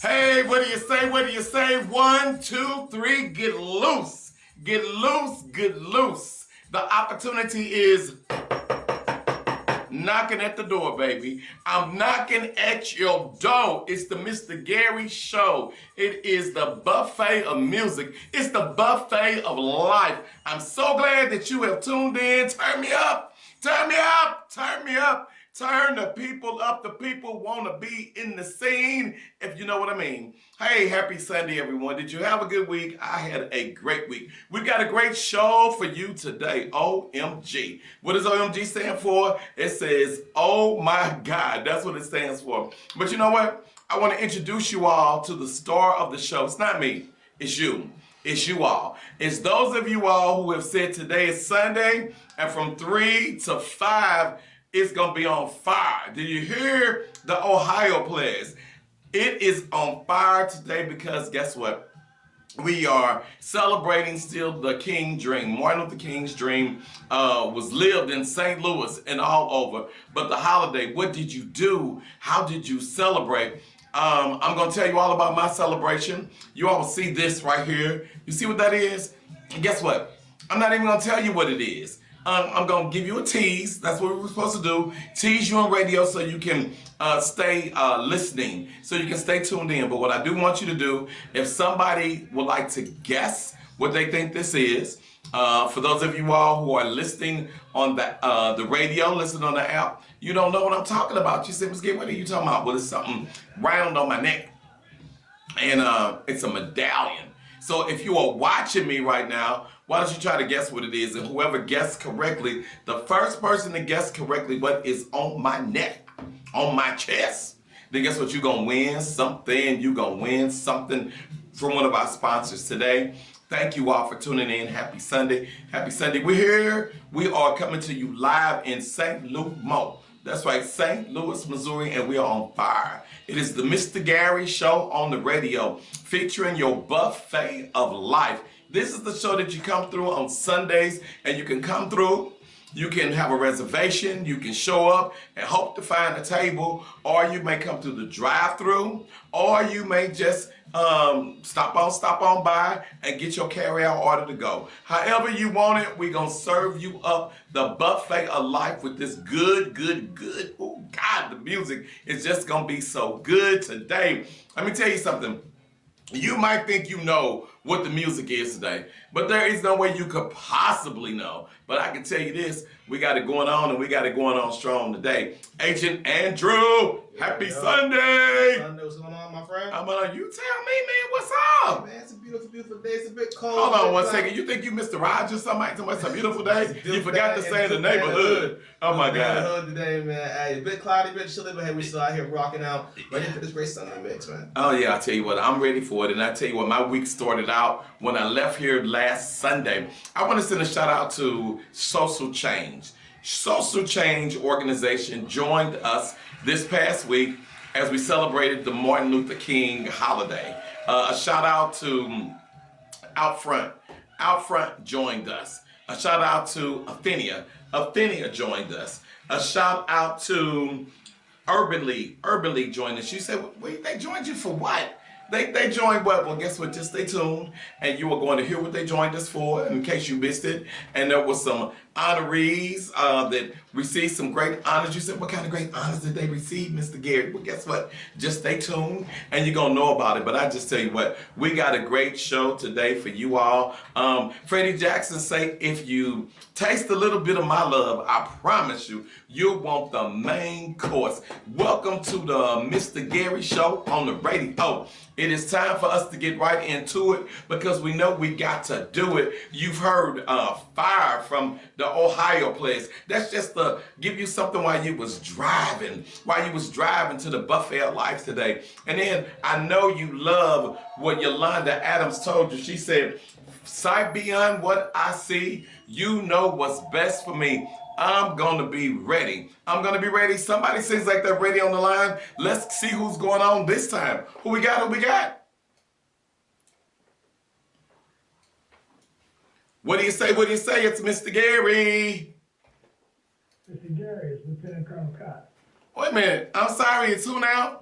Hey, what do you say? What do you say? One, two, three, get loose. Get loose, get loose. The opportunity is knocking at the door, baby. I'm knocking at your door. It's the Mr. Gary Show. It is the buffet of music. It's the buffet of life. I'm so glad that you have tuned in. Turn me up. Turn me up. Turn me up. Turn the people up. The people want to be in the scene, if you know what I mean. Hey, happy Sunday, everyone. Did you have a good week? I had a great week. We got a great show for you today. OMG. What does OMG stand for? It says, oh my God. That's what it stands for. But you know what? I want to introduce you all to the star of the show. It's not me. It's you. It's you all. It's those of you all who have said today is Sunday, and from 3 to 5, it's going to be on fire. Did you hear the Ohio players? It is on fire today because guess what? We are celebrating still the King dream. Martin Luther King's dream was lived in St. Louis and all over. But the holiday, what did you do? How did you celebrate? I'm going to tell you all about my celebration. You all will see this right here. You see what that is? And guess what? I'm not even going to tell you what it is. I'm going to give you a tease. That's what we were supposed to do. Tease you on radio so you can stay listening, so you can stay tuned in. But what I do want you to do, if somebody would like to guess what they think this is, for those of you all who are listening on the radio, listening on the app, you don't know what I'm talking about. You say, Ms. Gay, what are you talking about? Well, it's something round on my neck, and it's a medallion. So if you are watching me right now, why don't you try to guess what it is? And whoever guessed correctly, the first person to guess correctly what is on my neck, on my chest, then guess what? You're going to win something. You're going to win something from one of our sponsors today. Thank you all for tuning in. Happy Sunday. Happy Sunday. We're here. We are coming to you live in St. Louis. That's right, St. Louis, Missouri, and we are on fire. It is the Mr. Gary Show on the radio, featuring your buffet of life. This is the show that you come through on Sundays, and you can come through, you can have a reservation, you can show up and hope to find a table, or you may come through the drive-through, or you may just stop on by and get your carry-out order to go. However you want it, we're going to serve you up the buffet of life with this good. Oh, God, the music is just going to be so good today. Let me tell you something. You might think you know what the music is today, but there is no way you could possibly know. But I can tell you this, we got it going on, and we got it going on strong today. Agent Andrew, happy Sunday. Sunday, what's going on, my friend? You tell me, man, what's up? Hey, man, it's a beautiful day. It's a bit cold. Hold on one second. You think you Mr. Rogers? Somebody tell me it's a beautiful day? You forgot to say the neighborhood. Oh, my God. Neighborhood today, man. Hey, a bit cloudy, a bit chilly, but hey, we still out here rocking out. Ready for this great Sunday mix, man. Oh, yeah, I tell you what, I'm ready for it. And I tell you what, my week started out when I left here last Sunday. I want to send a shout out to Social Change. Social Change organization joined us this past week as we celebrated the Martin Luther King holiday. A shout out to Out Front. Out Front joined us. A shout out to Athenia. Athenia joined us. A shout out to Urban League. Urban League joined us. She said, wait, they joined you for what? They joined what? Well, guess what? Just stay tuned, and you are going to hear what they joined us for, in case you missed it. And there was some honorees that received some great honors. You said, what kind of great honors did they receive, Mr. Gary? Well, guess what? Just stay tuned, and you're going to know about it. But I just tell you what, we got a great show today for you all. Freddie Jackson say, if you taste a little bit of my love, I promise you, you'll want the main course. Welcome to the Mr. Gary Show on the radio. It is time for us to get right into it because we know we got to do it. You've heard fire from the Ohio place. That's just to give you something while you was driving to the buffet of life today. And then I know you love what Yolanda Adams told you. She said, sight beyond what I see, you know what's best for me. I'm going to be ready. I'm going to be ready. Somebody seems like they're ready on the line. Let's see who's going on this time. Who we got? Who we got? What do you say? What do you say? It's Mr. Gary. Mr. Gary, it's Lieutenant Colonel Cott. Wait a minute. I'm sorry. It's who now?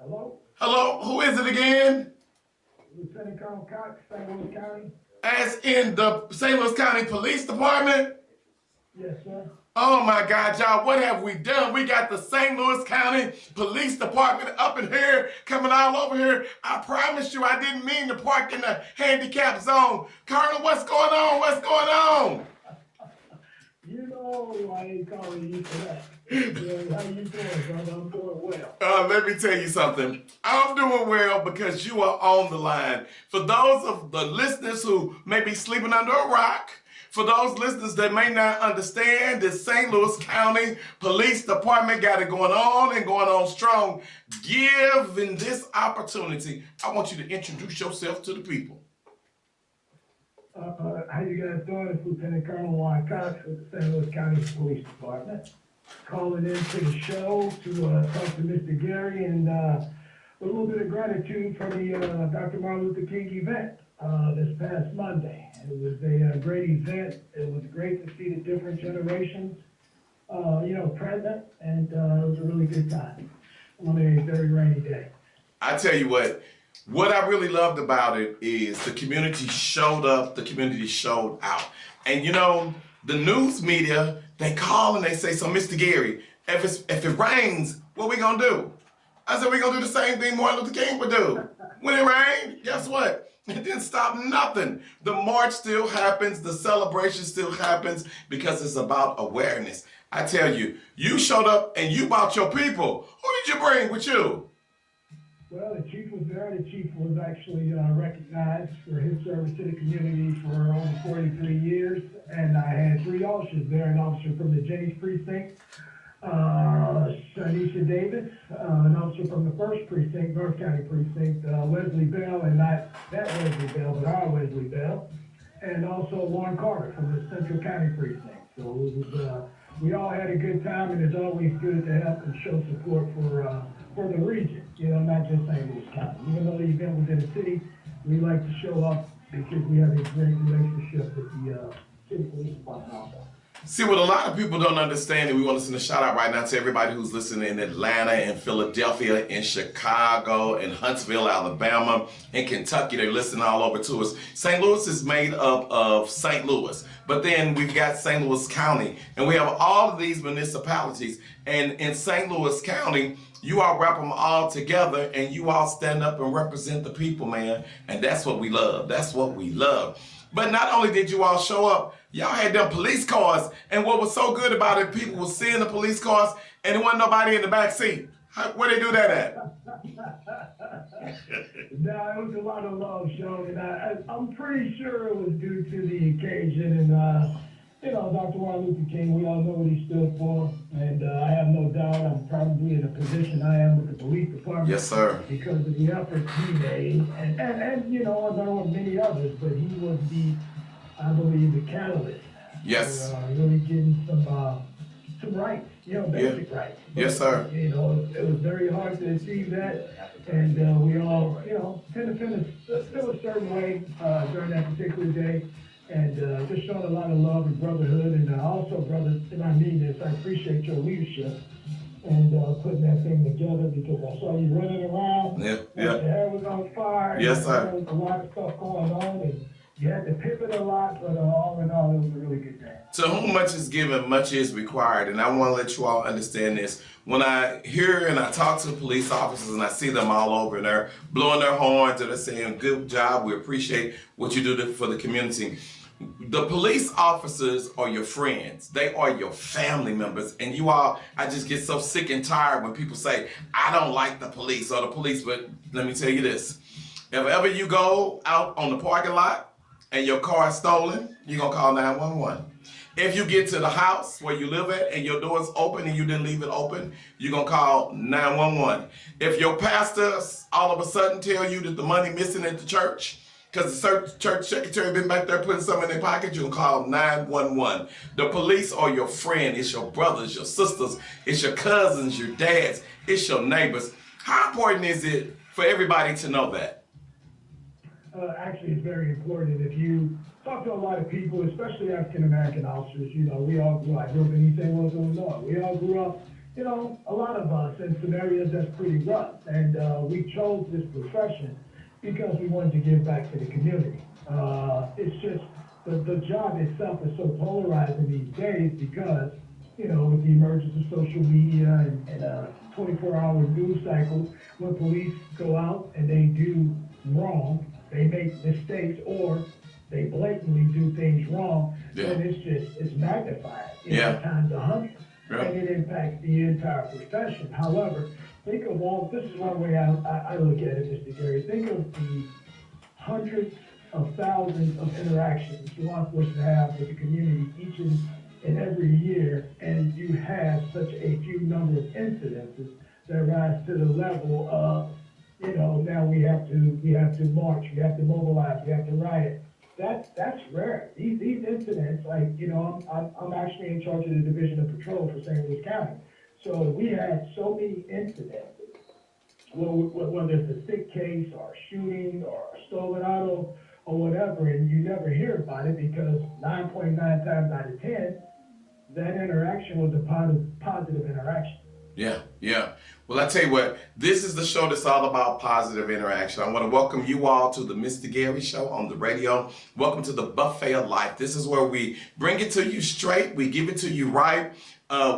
Hello? Hello, who is it again? Lieutenant Colonel Cox, St. Louis County? As in the St. Louis County Police Department? Yes, sir. Oh my God, y'all, what have we done? We got the St. Louis County Police Department up in here, coming all over here. I promise you, I didn't mean to park in the handicap zone. Colonel, what's going on? What's going on? You know I ain't calling you for that. Yeah, how you doing, brother? I'm doing well. Let me tell you something. I'm doing well because you are on the line. For those of the listeners who may be sleeping under a rock, for those listeners that may not understand, the St. Louis County Police Department got it going on and going on strong. Given this opportunity, I want you to introduce yourself to the people. How you guys doing? It's Lieutenant Colonel Cox with the St. Louis County Police Department. Calling in to the show to talk to Mr. Gary and a little bit of gratitude for the Dr. Martin Luther King event this past Monday. It was a great event. It was great to see the different generations, present, and it was a really good time on a very rainy day. I tell you what I really loved about it is the community showed up, the community showed out. And you know, the news media, they call and they say, so Mr. Gary, if it rains, what we gonna do? I said, we gonna do the same thing Martin Luther King would do. When it rained, guess what? It didn't stop nothing. The march still happens, the celebration still happens because it's about awareness. I tell you, you showed up and you brought your people. Who did you bring with you? Well, the chief was there. The chief was actually recognized for his service to the community for over 43 years. And I had 3 officers there, an officer from the Jennings precinct, Shanisha Davis, an officer from the 1st precinct, North County precinct, Wesley Bell, and not that Wesley Bell, but our Wesley Bell, and also Warren Carter from the Central County precinct. So it was, we all had a good time, and it's always good to help and show support for the region, not just St. Louis County. Even though the event was in the city, we like to show up because we have a great relationship with the city police department also. See, what a lot of people don't understand, and we want to send a shout out right now to everybody who's listening in Atlanta, in Philadelphia, in Chicago, in Huntsville, Alabama, in Kentucky. They're listening all over to us. St. Louis is made up of St. Louis, but then we've got St. Louis County, and we have all of these municipalities. And in St. Louis County, you all wrap them all together, and you all stand up and represent the people, man. And that's what we love. That's what we love. But not only did you all show up, y'all had them police cars. And what was so good about it, people were seeing the police cars and there wasn't nobody in the back seat. Where they do that at? No, it was a lot of love shown. And I'm pretty sure it was due to the occasion. And, Dr. Martin Luther King, we all know what he stood for. And I have no doubt I'm probably in the position I am with the police department. Yes, sir. Because of the efforts he made. And along with many others, but he was I believe, the catalyst. Yes. For really getting some rights, basic rights. But, yes, sir. It was very hard to achieve that. And we all, tend to feel a certain way during that particular day. And just showing a lot of love and brotherhood. And also, brother, and I mean this, I appreciate your leadership and putting that thing together because I saw you running around. Yeah. Your hair was on fire. Yes, sir. There was a lot of stuff going on. And you had to pivot a lot, but all in all, it was a really good day. To whom much is given, much is required. And I want to let you all understand this. When I hear and I talk to police officers and I see them all over and they're blowing their horns and they're saying, good job, we appreciate what you do for the community. The police officers are your friends. They are your family members. And you all, I just get so sick and tired when people say, I don't like the police or the police. But let me tell you this. If ever you go out on the parking lot and your car is stolen, you're going to call 911. If you get to the house where you live at and your door is open and you didn't leave it open, you're going to call 911. If your pastor all of a sudden tell you that the money missing at the church, because the church secretary been back there putting something in their pocket, you can call 911. The police are your friend. It's your brothers, your sisters, it's your cousins, your dads, it's your neighbors. How important is it for everybody to know that? Actually, it's very important. If you talk to a lot of people, especially African-American officers, we all grew up, I grew up in East St. Louis, Illinois. We all grew up you know, a lot of us in some areas that's pretty rough. And we chose this profession because we wanted to give back to the community. It's just the job itself is so polarizing these days because, you know, with the emergence of social media and 24-hour news cycles, when police go out and they do wrong, they make mistakes or they blatantly do things wrong, Yeah. then it's magnified, Yeah. times 100, Yeah. and it impacts the entire profession. However, think of all, this is one way I look at it, Mr. Gary. Think of the hundreds of thousands of interactions law enforcement have with the community each and every year, and you have such a few number of incidences that rise to the level of, you know, now we have to march, we have to mobilize, we have to riot. That's rare. These incidents, like, you know, I'm actually in charge of the Division of Patrol for St. Louis County. So we had so many incidents, whether it's a sick case or a shooting or a stolen auto or whatever, and you never hear about it because 9.9 times out of 10, that interaction was a positive interaction. Yeah, yeah. Well, I tell you what, this is the show that's all about positive interaction. I want to welcome you all to the Mr. Gary Show on the radio. Welcome to the Buffet of Life. This is where we bring it to you straight. We give it to you right.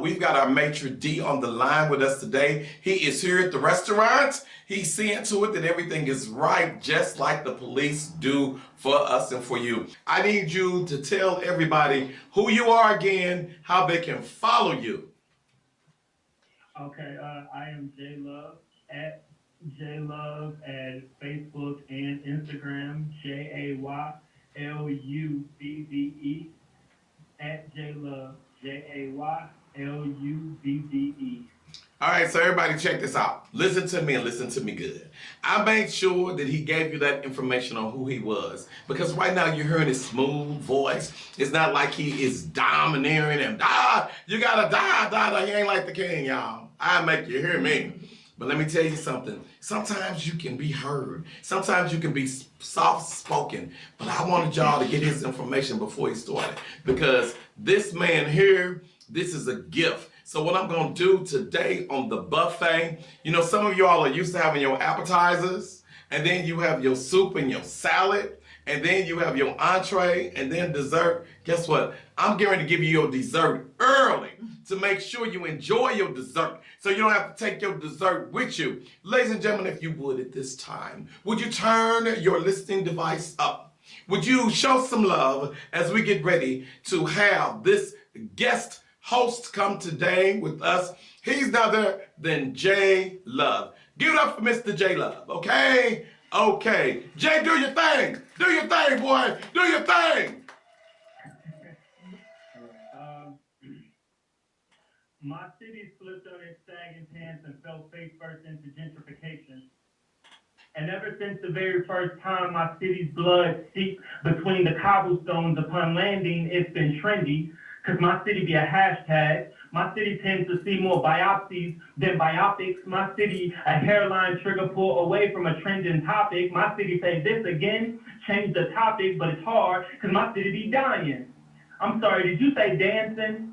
We've got our maitre d' on the line with us today. He is here at the restaurant. He's seeing to it that everything is right, just like the police do for us and for you. I need you to tell everybody who you are again, how they can follow you. Okay, I am J Love at J Love at Facebook and Instagram, JayLuvve at J Love, JayLuvve. All right, so everybody check this out. Listen to me and listen to me good. I made sure that he gave you that information on who he was because right now you're hearing his smooth voice. It's not like he is domineering and you gotta die. He ain't like the king, y'all. I make you hear me. But let me tell you something. Sometimes you can be heard. Sometimes you can be soft-spoken. But I wanted y'all to get his information before he started because this man here, this is a gift. So what I'm going to do today on the buffet, you know, some of y'all are used to having your appetizers, and then you have your soup and your salad, and then you have your entree, and then dessert. Guess what? I'm going to give you your dessert early to make sure you enjoy your dessert so you don't have to take your dessert with you. Ladies and gentlemen, if you would at this time, would you turn your listening device up? Would you show some love as we get ready to have this guest host come today with us? He's none other than J Love. Give it up for Mr. J Love, okay? Okay. Jay, do your thing. Do your thing, boy. Do your thing. My city slipped on its sagging pants and fell face first into gentrification. And ever since the very first time my city's blood seeped between the cobblestones upon landing, it's been trendy. Cause my city be a hashtag. My city tends to see more biopsies than biopics. My city a hairline trigger pull away from a trending topic. My city say this again, change the topic, but it's hard cause my city be dying. I'm sorry, did you say dancing?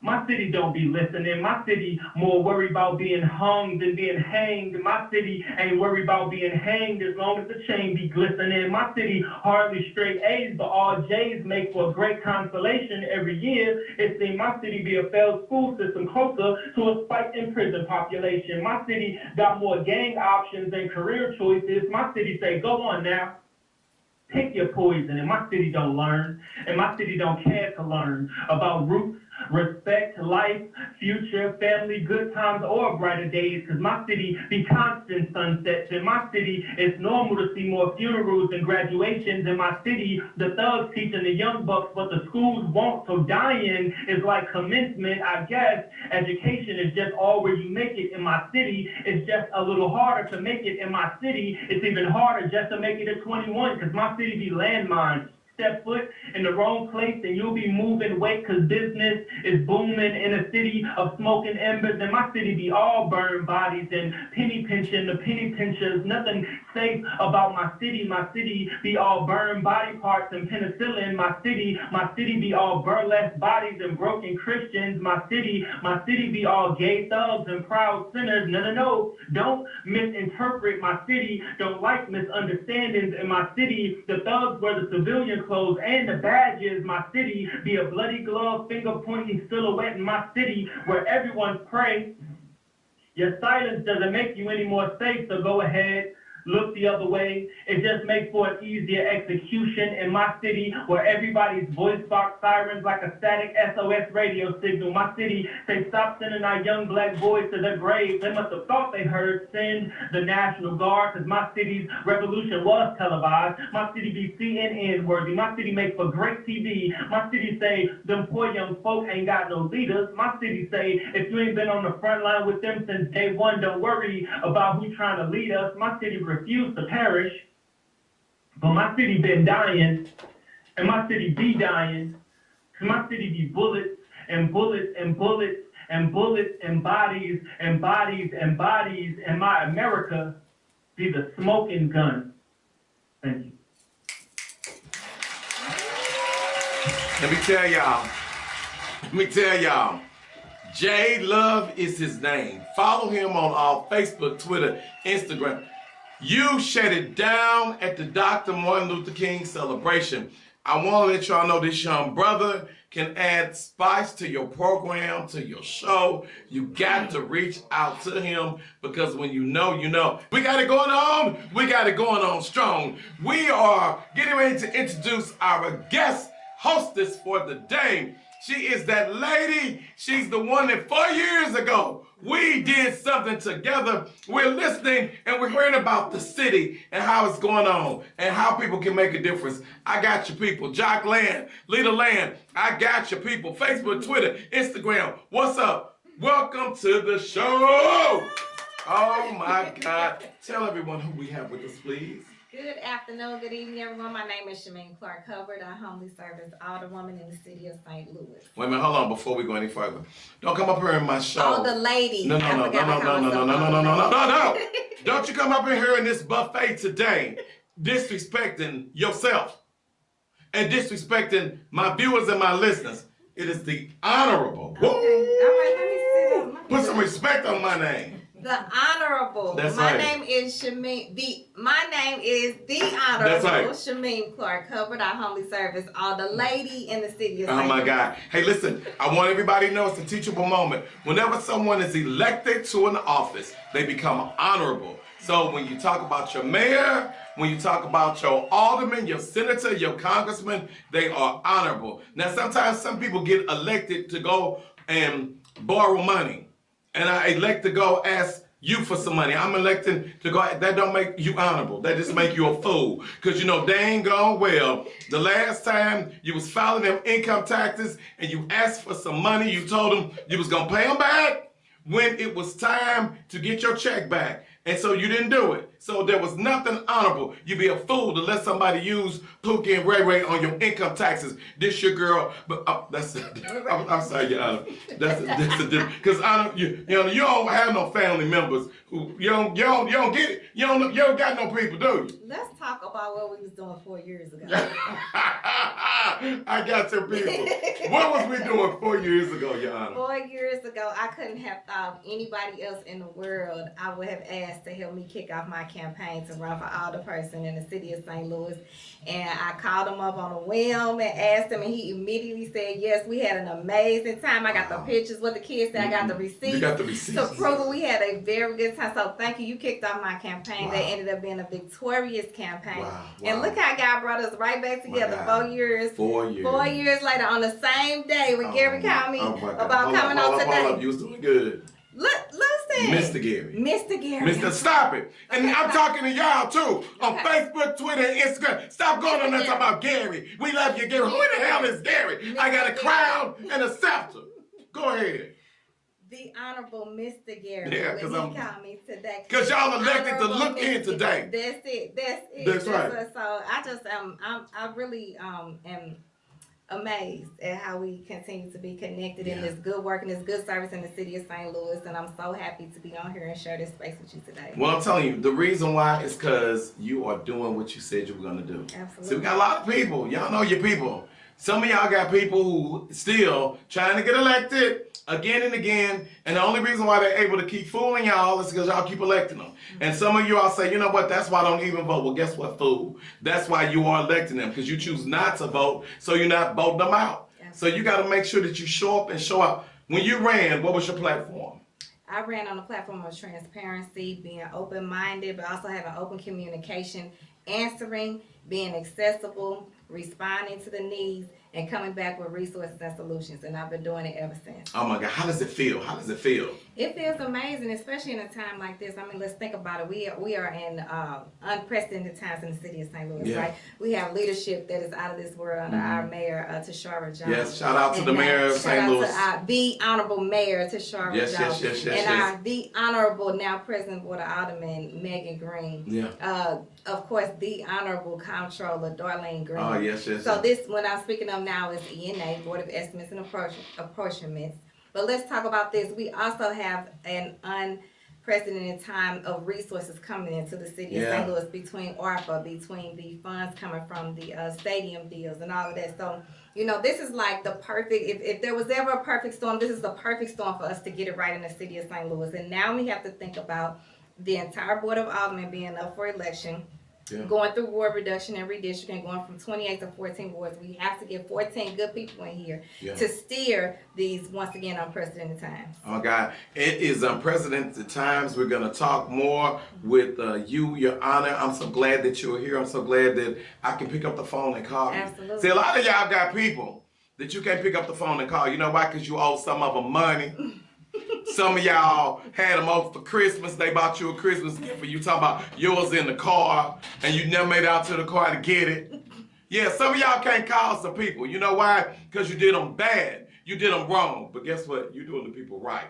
My city don't be listening. My city more worried about being hung than being hanged. My city ain't worried about being hanged as long as the chain be glistening. My city hardly straight A's, but all J's make for a great consolation every year. It seems my city be a failed school system closer to a spike in prison population. My city got more gang options than career choices. My city say, go on now. Pick your poison, and my city don't learn, and my city don't care to learn about roots, respect, life, future, family, good times, or brighter days, because my city be constant sunsets. In my city, it's normal to see more funerals and graduations. In my city, the thugs teaching the young bucks what the schools won't, so dying is like commencement, I guess. Education is just all where you make it. In my city, it's just a little harder to make it. In my city, it's even harder just to make it at 21, because my city be landmines. step foot in the wrong place and you'll be moving weight because business is booming in a city of smoking embers. And my city be all burned bodies and penny pinching. The penny pinchers, nothing safe about my city. My city be all burned body parts and penicillin. My city be all burlesque bodies and broken Christians. My city be all gay thugs and proud sinners. No, don't misinterpret my city. Don't like misunderstandings in my city. The thugs wear the civilian clothes and the badges. My city be a bloody glove, finger pointing silhouette in my city where everyone's prey. Your silence doesn't make you any more safe, so go ahead. Look the other way. It just makes for an easier execution in my city where everybody's voice box sirens like a static SOS radio signal. My city say stop sending our young black boys to the grave. They must have thought they heard send the National Guard because my city's revolution was televised. My city be CNN worthy. My city makes for great TV. My city say them poor young folk ain't got no leaders. My city say if you ain't been on the front line with them since day one, don't worry about who trying to lead us. My city refuse to perish, but my city been dying, and my city be dying, cause my city be bullets and bullets and bullets and bullets and bodies and bodies and bodies, and my America be the smoking gun. Thank you. Let me tell y'all, J Love is his name. Follow him on all Facebook, Twitter, Instagram. You shut it down at the Dr. Martin Luther King celebration. I want to let y'all know this young brother can add spice to your program, to your show. You got to reach out to him because when you know, you know. We got it going on. We got it going on strong. We are getting ready to introduce our guest hostess for the day. She is that lady. She's the one that 4 years ago, we did something together. We're listening and we're hearing about the city and how it's going on and how people can make a difference. I got your people. Jock Land, Lita Land, I got your people. Facebook, Twitter, Instagram. What's up? Welcome to the show. Oh my God. Tell everyone who we have with us, please. Good afternoon, good evening, everyone. My name is Shameem Hubbard. I humbly serve as Alderwoman in the city of St. Louis. Wait a minute, hold on before we go any further. Don't come up here in my show. Oh, the lady. No. Don't you come up in here in this buffet today disrespecting yourself and disrespecting my viewers and my listeners. It is the honorable. Okay. All right, let me sit up. Put some respect on my name. The Honorable. That's my right. name is Shameem. My name is the Honorable That's right. Shameem Hubbard. I humbly serve as the lady in the city of St. Oh my Louis. God. Hey, listen, I want everybody to know it's a teachable moment. Whenever someone is elected to an office, they become honorable. So when you talk about your mayor, when you talk about your alderman, your senator, your congressman, they are honorable. Now, sometimes some people get elected to go and borrow money. And I elect to go ask you for some money. I'm electing to go. That don't make you honorable. That just make you a fool. Because you know dang gone well, the last time you was filing them income taxes and you asked for some money, you told them you was going to pay them back when it was time to get your check back. And so you didn't do it. So there was nothing honorable. You'd be a fool to let somebody use Pookie and Ray Ray on your income taxes. This your girl, but that's it. I'm sorry, Your Honor. That's a different. Because you don't have no family members who you don't get it. You don't got no people, do you? Let's talk about what we was doing 4 years ago. I got your people. What was we doing 4 years ago, Your Honor? 4 years ago, I couldn't have thought of anybody else in the world I would have asked to help me kick off my campaign to run for alderperson in the city of St. Louis. And I called him up on a whim and asked him, and he immediately said yes. We had an amazing time. I got the pictures, what the kids said. I got the receipts. You got the receipts. To prove it, we had a very good time. So thank you. You kicked off my campaign. Wow. That ended up being a victorious campaign. Wow. And look how God brought us right back together. 4 years. 4 years. 4 years later, on the same day when Gary called me about coming on today. Hold up. You was doing good. Listen. Mr. Gary. Mr. Gary. Stop it. And Okay, I'm talking to y'all too. On Okay. Facebook, Twitter, and Instagram. Stop going on there talking about Gary. We love you, Gary. Who the hell is Gary? I got a crown and a scepter. Go ahead. the Honorable Mr. Gary. Yeah, because he called me today. Because y'all elected to look Mr. in today. That's it. That's it. That's right. So I just I really am amazed at how we continue to be connected in this good work and this good service in the city of St. Louis, and I'm so happy to be on here and share this space with you today. Well, I'm telling you, the reason why is because you are doing what you said you were going to do. Absolutely. See, we got a lot of people. Y'all know your people. Some of y'all got people who still trying to get elected again and again, and the only reason why they're able to keep fooling y'all is because y'all keep electing them. And some of you all say, you know what, that's why I don't even vote. Well, guess what, fool? That's why you are electing them, because you choose not to vote, so you're not voting them out. So you got to make sure that you show up and show out. When you ran, what was your platform? I ran on the platform of transparency, being open-minded, but also having open communication, answering, being accessible, responding to the needs, and coming back with resources and solutions. And I've been doing it ever since. Oh my God, how does it feel? How does it feel? It feels amazing, especially in a time like this. I mean, let's think about it. We are in unprecedented times in the city of St. Louis, right? We have leadership that is out of this world under our mayor, Tashara Jones. Yes, shout out to the mayor of St. Louis. Shout out to the Honorable Mayor Tashara Jones. Yes. And the Honorable now President Board of Alderman Megan Green. Yeah. Of course, the Honorable Comptroller Darlene Green. Oh, yes. So this, when I'm speaking of now, is ENA, Board of Estimates and Apportionments. But let's talk about this. We also have an unprecedented time of resources coming into the city of St. Louis between ARPA, between the funds coming from the stadium deals and all of that. So, you know, this is like the perfect, if there was ever a perfect storm, this is the perfect storm for us to get it right in the city of St. Louis. And now we have to think about the entire Board of Aldermen being up for election. Going through ward reduction and redistricting, going from 28 to 14 wards. We have to get 14 good people in here to steer these, once again, unprecedented times. Oh, God. It is unprecedented times. We're going to talk more with you, Your Honor. I'm so glad that you're here. I'm so glad that I can pick up the phone and call you. Absolutely. See, a lot of y'all got people that you can't pick up the phone and call. You know why? Because you owe some of them money. Some of y'all had them over for Christmas. They bought you a Christmas gift and you talking about yours in the car and you never made it out to the car to get it. Yeah, some of y'all can't call some people. You know why? Because you did them bad. You did them wrong. But guess what? You're doing the people right.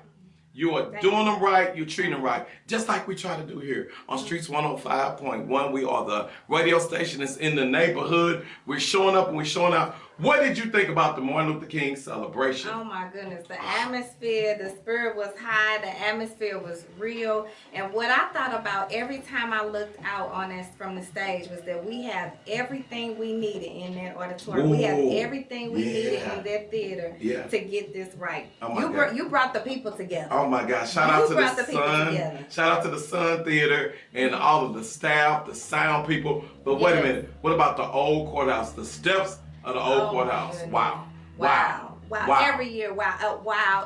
You are doing them right. You're treating them right. Just like we try to do here on Streets 105.1. We are the radio station that's in the neighborhood. We're showing up and we're showing out. What did you think about the Martin Luther King celebration? Oh my goodness, the atmosphere, the spirit was high, the atmosphere was real. And what I thought about every time I looked out on us from the stage was that we have everything we needed in that auditorium. We have everything we needed in that theater to get this right. Oh you brought the people together. Oh my God, shout out to the Sun. Shout out to the Sun Theater and all of the staff, the sound people. But wait a minute, what about the old courthouse, the steps of the old courthouse? Wow. Every year,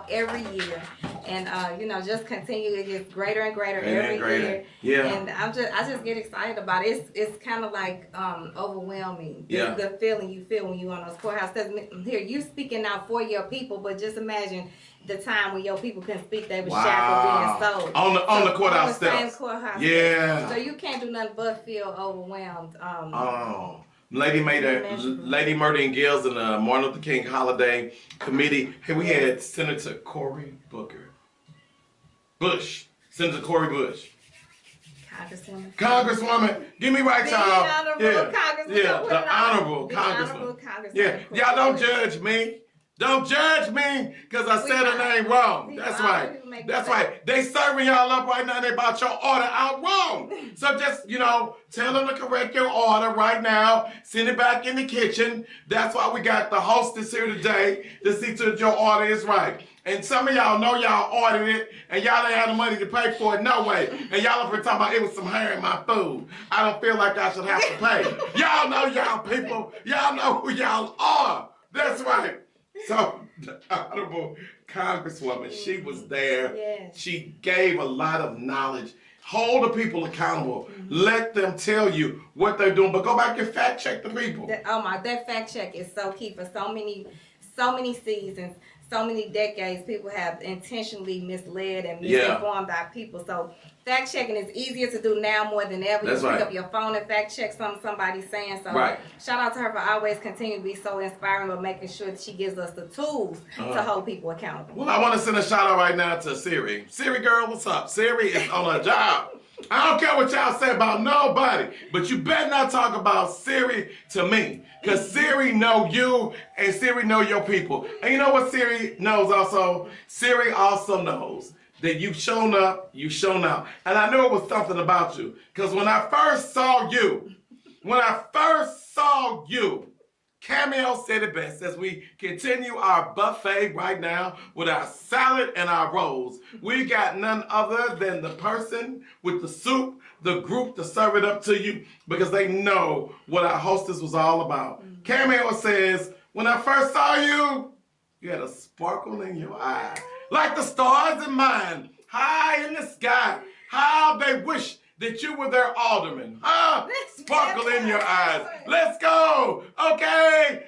every year. And, you know, just continue to get greater and greater every year. Yeah. And I just get excited about it. It's kind of like overwhelming. The feeling you feel when you're on those courthouses. Here, you speaking out for your people, but just imagine the time when your people couldn't speak, they were shackled, being sold. On the courthouse steps. Same courthouse steps. So you can't do nothing but feel overwhelmed. Lady Murder and Gills and the Martin Luther King Holiday Committee. Hey, we had Senator Cory Bush. Senator Cory Bush. Congresswoman. Give me right, y'all. The honorable Congresswoman. Yeah, y'all don't judge me. Don't judge me because I said her name wrong. That's right. That's right. They serving y'all up right now. They bought your order out wrong. So just, you know, tell them to correct your order right now. Send it back in the kitchen. That's why we got the hostess here today to see that your order is right. And some of y'all know y'all ordered it and y'all ain't had the money to pay for it, no way. And y'all have been talking about it was some hair in my food. I don't feel like I should have to pay. Y'all know y'all people. Y'all know who y'all are. That's right. So, the Honorable Congresswoman, she was there. Yes. She gave a lot of knowledge. Hold the people accountable. Let them tell you what they're doing, but go back and fact check the people. That fact check is so key for so many seasons, so many decades. People have intentionally misled and misinformed our people. So fact checking is easier to do now more than ever. That's you pick right. up your phone and fact check something somebody's saying. So Right. shout out to her for always continuing to be so inspiring, but making sure that she gives us the tools to hold people accountable. Well, I want to send a shout out right now to Siri. Siri girl, what's up? Siri is on her job. I don't care what y'all say about nobody, but you better not talk about Siri to me. Because Siri know you and Siri know your people. And you know what Siri knows also? Siri also knows that you've shown up, you've shown out. And I knew it was something about you. Because when I first saw you, Cameo said it best as we continue our buffet right now with our salad and our rolls. We got none other than the person with the soup, the group to serve it up to you because they know what our hostess was all about. Cameo says, when I first saw you, you had a sparkle in your eye, like the stars in mine, high in the sky. How they wish that you were their alderman. Huh? Sparkle in your eyes. Let's go. Okay.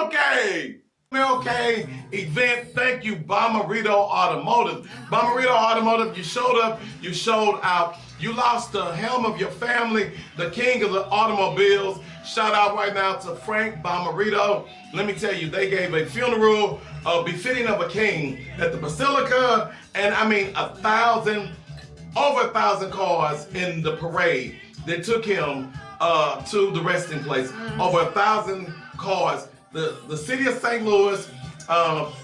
Okay. Okay, event. Thank you, Bommarito Automotive. Bommarito Automotive, you showed up, you showed out. You lost the helm of your family, the king of the automobiles. Shout out right now to Frank Bommarito. Let me tell you, they gave a funeral befitting of a king at the Basilica, and I mean over 1,000 cars in the parade that took him to the resting place. Over 1,000 cars. The city of St. Louis,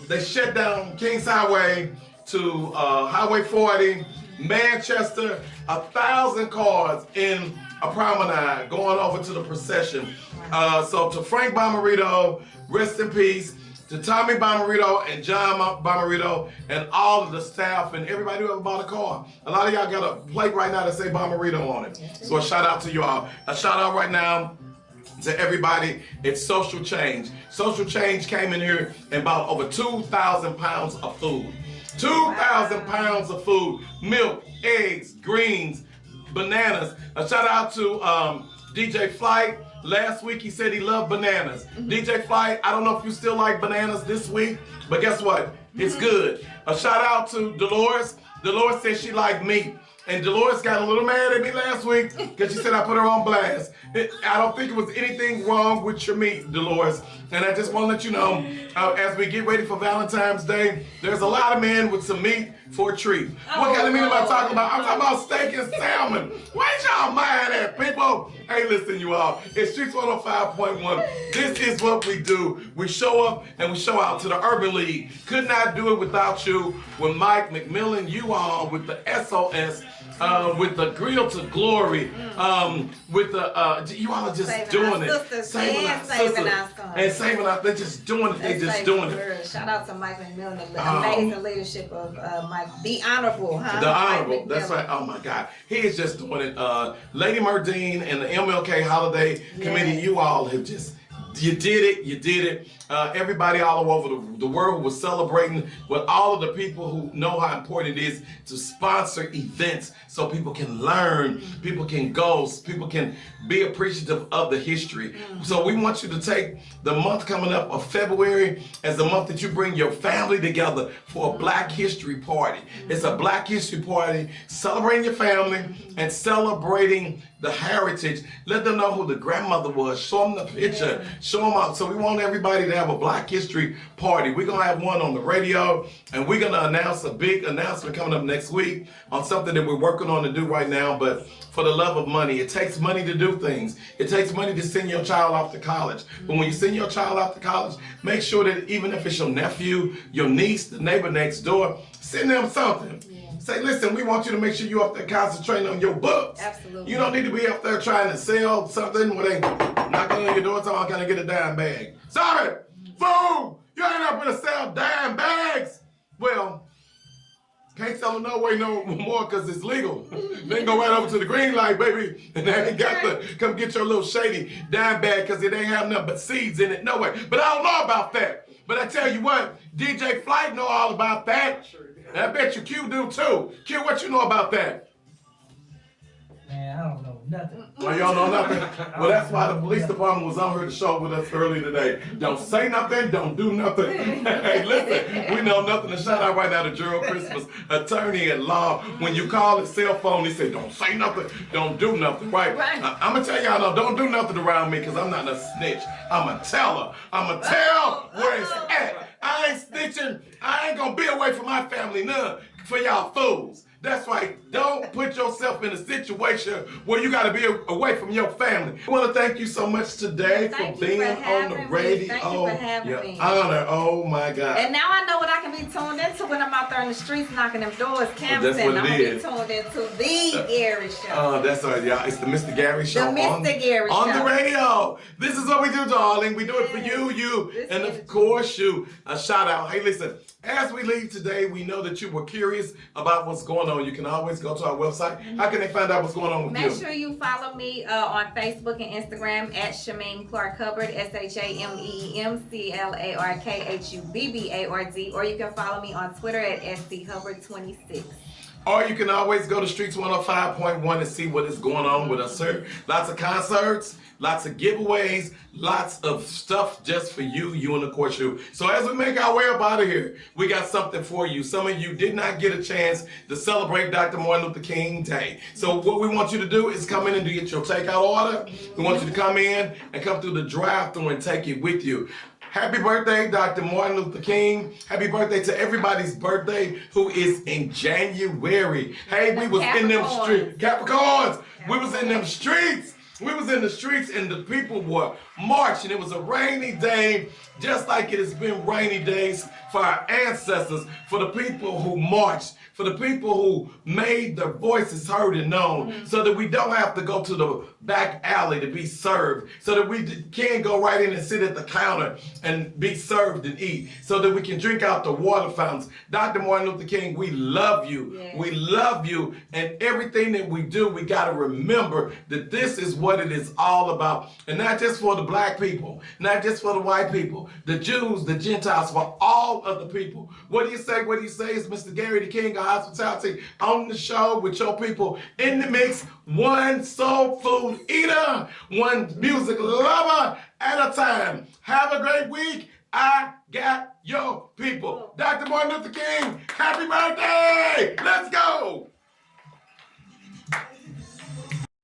they shut down Kings Highway to Highway 40, Manchester, 1,000 cars in a promenade going over to the procession. So to Frank Bommarito, rest in peace. To Tommy Bommarito and John Bommarito and all of the staff and everybody who ever bought a car. A lot of y'all got a plate right now that say Bommarito on it. So a shout out to you all. A shout out right now to everybody. It's Social Change. Social Change came in here and bought over 2,000 pounds of food. 2,000 pounds of food. Milk, eggs, greens, bananas. A shout out to DJ Flight. Last week he said he loved bananas. DJ Flight, I don't know if you still like bananas this week, but guess what? It's good. A shout out to Dolores. Dolores said she liked meat. And Dolores got a little mad at me last week because she said I put her on blast. I don't think it was anything wrong with your meat, Dolores. And I just want to let you know, as we get ready for Valentine's Day, there's a lot of men with some meat for a treat. What kind of meat am I talking about? I'm talking about steak and salmon. Why y'all mad at people? Hey, listen, you all. It's Streets 105.1. This is what we do. We show up and we show out to the Urban League. Could not do it without you. With Mike McMillan, you all with the SOS. With the Grill to Glory, with the, you all are just Saving doing our it. sisters Saving our and saving sisters. our sons. And saving our, they're just doing it. They're just doing it. Shout out to Mike McMillan, the amazing leadership of Mike. The Honorable, huh? The Honorable, Mike that's McMillan. right. Oh my God. He is just doing it. Lady Murdine and the MLK Holiday Committee, you all have just, you did it, you did it. Everybody all over the world was celebrating with all of the people who know how important it is to sponsor events so people can learn, people can go, people can be appreciative of the history. So we want you to take the month coming up of February as the month that you bring your family together for a Black History Party. It's a Black History Party celebrating your family and celebrating the heritage. Let them know who the grandmother was. Show them the picture. Show them out. So we want everybody to have a Black History Party. We're going to have one on the radio, and we're going to announce a big announcement coming up next week on something that we're working on to do right now. But for the love of money, it takes money to do things. It takes money to send your child off to college. But when you send your child off to college, make sure that even if it's your nephew, your niece, the neighbor next door, send them something. Say, listen, we want you to make sure you're up there concentrating on your books. Absolutely. You don't need to be up there trying to sell something where they knocking on your door talking, can I get a dime bag? Sorry, fool, you ain't up there to sell dime bags. Well, can't sell them no way no more because it's legal. Then go right over to the green light, baby, and they ain't got to come get your little shady dime bag because it ain't have nothing but seeds in it, no way. But I don't know about that. But I tell you what, DJ Flight know all about that. And I bet you Q do too. Q, what you know about that? Man, I don't know Nothing. Well, y'all know nothing? Well, that's why the police department was on here to show with us early today. Don't say nothing, don't do nothing. Hey, listen, we know nothing. To shout out right now to Gerald Christmas, attorney at law. When you call his cell phone, he said, don't say nothing, don't do nothing, right? I'm going to tell y'all, no, don't do nothing around me because I'm not a snitch. I'm a teller. I'm going to tell where it's at. I ain't snitching. I ain't going to be away from my family, none, for y'all fools. That's right. Don't put yourself in a situation where you got to be away from your family. I want to thank you so much today for being on the radio. Thank you for having me. Honor. Oh my God. And now I know what I can be tuned into when I'm out there in the streets knocking them doors, canvassing. I'm going to be tuned into the Gary Show. That's right, y'all. It's the Mr. Gary Show. The Mr. Gary Show. On the radio. This is what we do, darling. We do it for you, and of course you. A shout out. Hey, listen. As we leave today, we know that you were curious about what's going on. You can always go to our website. How can they find out what's going on with you? Make sure you follow me on Facebook and Instagram at Shameem Clark Hubbard, ShameemClarkHubbard, or you can follow me on Twitter at SCHubbard26. Or you can always go to Streets 105.1 and see what is going on with us, sir. Lots of concerts, lots of giveaways, lots of stuff just for you and of course you. So as we make our way up out of here, we got something for you. Some of you did not get a chance to celebrate Dr. Martin Luther King Day. So what we want you to do is come in and get your takeout order. We want you to come in and come through the drive-thru and take it with you. Happy birthday, Dr. Martin Luther King. Happy birthday to everybody's birthday who is in January. Hey, we was in them streets. Capricorns. We was in them streets. We was in the streets and the people were marching. It was a rainy day, just like it has been rainy days for our ancestors, for the people who marched, for the people who made their voices heard and known, so that we don't have to go to the back alley to be served, so that we can go right in and sit at the counter and be served and eat, so that we can drink out the water fountains. Dr. Martin Luther King, we love you. Yeah. We love you, and everything that we do, we got to remember that this is what it is all about, and not just for the black people, not just for the white people, the Jews, the Gentiles, for all of the people. What do you say? What do you say? It's Mr. Gary, the King of Hospitality, on the show with your people in the mix, one soul food eater, one music lover at a time. Have a great week. I got your people. Dr. Martin Luther King, happy birthday! Let's go!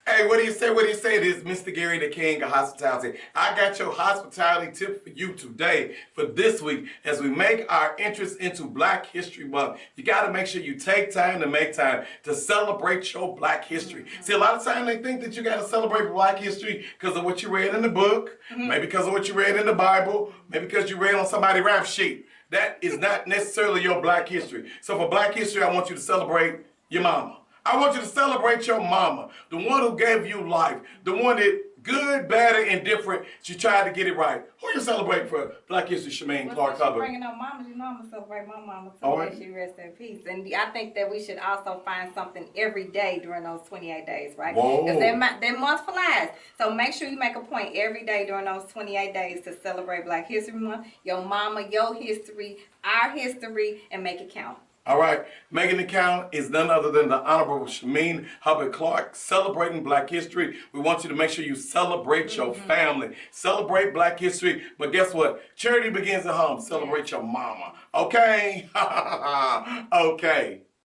Hey, what do you say? What do you say? It is Mr. Gary, the King of Hospitality. I got your hospitality tip for you today, for this week, as we make our entrance into Black History Month. You got to make sure you take time to make time to celebrate your Black history. See, a lot of times they think that you got to celebrate Black history because of what you read in the book, maybe because of what you read in the Bible, maybe because you read on somebody's rap sheet. That is not necessarily your Black history. So for Black history, I want you to celebrate your mama. I want you to celebrate your mama, the one who gave you life, the one that good, bad, and indifferent, she tried to get it right. Who you celebrating for Black History, Shameem Clark Hubbard? Bringing up mamas, you know I'm going to celebrate my mama today. She rest in peace. And I think that we should also find something every day during those 28 days, right? Because that month flies. So make sure you make a point every day during those 28 days to celebrate Black History Month, your mama, your history, our history, and make it count. All right, making it count is none other than the Honorable Shameem Hubbard Clark, celebrating Black history. We want you to make sure you celebrate your family, celebrate Black history. But guess what? Charity begins at home. Celebrate your mama. Okay? Okay.